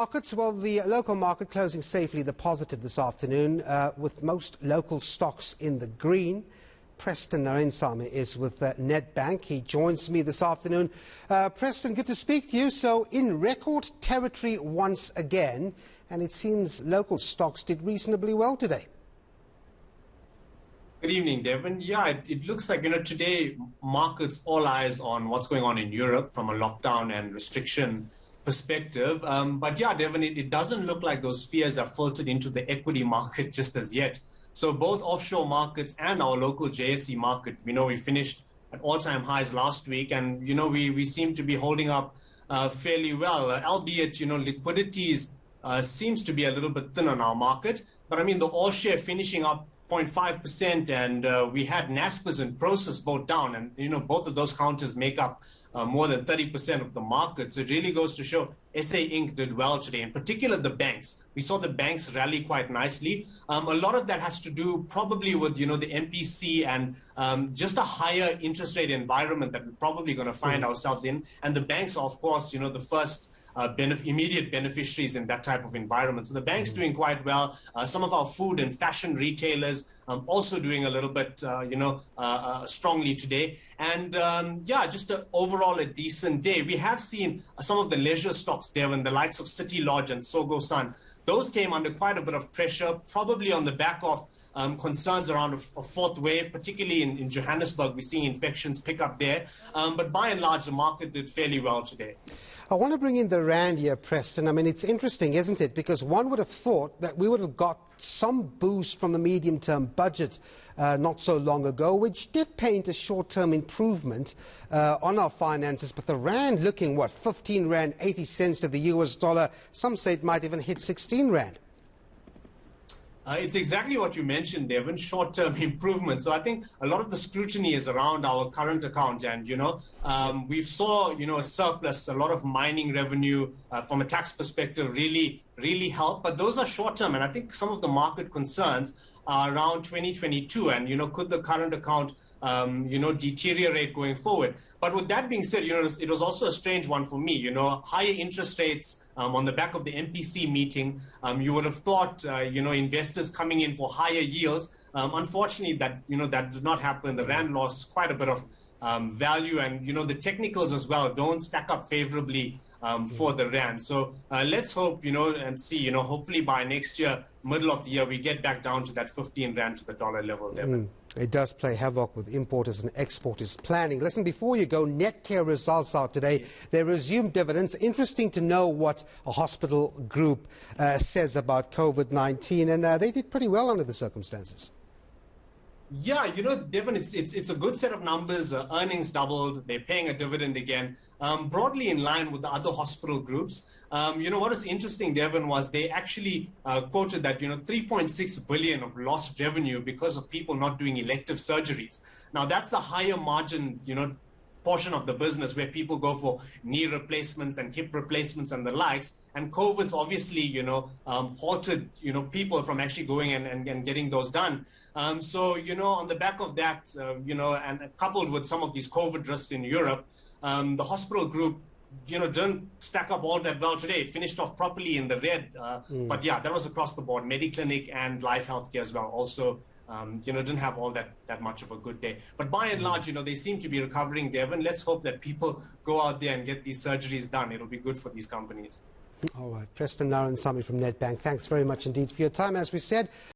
Markets, well, the local market closing safely the positive this afternoon, with most local stocks in the green. Preston Narainsamy is with Nedbank. He joins me this afternoon. Preston, good to speak to you. So, in record territory once again, and it seems local stocks did reasonably well today. Good evening, Devon. Yeah, it looks like, today markets all eyes on what's going on in Europe from a lockdown and restriction perspective. But yeah, Devon, it doesn't look like those fears are filtered into the equity market just as yet. So both offshore markets and our local JSE market, we finished at all-time highs last week, and, we seem to be holding up fairly well, albeit, liquidity seems to be a little bit thin on our market. But I mean, the all share finishing up 0.5%, and we had Naspers and Prosus both down, and both of those counters make up more than 30% of the market. So it really goes to show SA Inc. did well today, in particular the banks. We saw the banks rally quite nicely. A lot of that has to do probably with the MPC and just a higher interest rate environment that we're probably going to find ourselves in. And the banks are, of course, the first immediate beneficiaries in that type of environment. So the bank's doing quite well. Some of our food and fashion retailers also doing a little bit, strongly today. And just overall a decent day. We have seen some of the leisure stocks there, when the likes of City Lodge and Sogo Sun, those came under quite a bit of pressure, probably on the back of concerns around a fourth wave, particularly in Johannesburg. We're seeing infections pick up there. But by and large, the market did fairly well today. I want to bring in the rand here, Preston. I mean, it's interesting, isn't it? Because one would have thought that we would have got some boost from the medium-term budget not so long ago, which did paint a short-term improvement on our finances. But the rand looking, 15 rand 80 cents to the US dollar. Some say it might even hit 16 rand. It's exactly what you mentioned, Devon, short-term improvement. So I think a lot of the scrutiny is around our current account. And, we saw, a surplus, a lot of mining revenue from a tax perspective really help. But those are short-term. And I think some of the market concerns are around 2022. And, could the current account deteriorate going forward. But with that being said, it was also a strange one for me. Higher interest rates on the back of the MPC meeting. You would have thought, investors coming in for higher yields. Unfortunately, that did not happen. The rand lost quite a bit of value, and the technicals as well don't stack up favorably for the rand. So let's hope, and see, hopefully by next year, middle of the year, we get back down to that 15 rand to the dollar level, Devon. It does play havoc with importers and exporters planning. Listen, before you go, Netcare results out today. They resumed dividends. Interesting to know what a hospital group says about COVID-19, and they did pretty well under the circumstances. Yeah, Devon, it's a good set of numbers. Earnings doubled. They're paying a dividend again, broadly in line with the other hospital groups. What is interesting, Devon, was they actually quoted that, 3.6 billion of lost revenue because of people not doing elective surgeries. Now, that's the higher margin, portion of the business where people go for knee replacements and hip replacements and the likes. And COVID's obviously, halted, people from actually going and getting those done. So, on the back of that, and coupled with some of these COVID risks in Europe, the hospital group, didn't stack up all that well today. It finished off properly in the red. But yeah, that was across the board. Mediclinic and Life Healthcare as well also, didn't have all that much of a good day. But by and large, they seem to be recovering, Devon. Let's hope that people go out there and get these surgeries done. It'll be good for these companies. All right. Preston Narainsamy from Nedbank, thanks very much indeed for your time. As we said,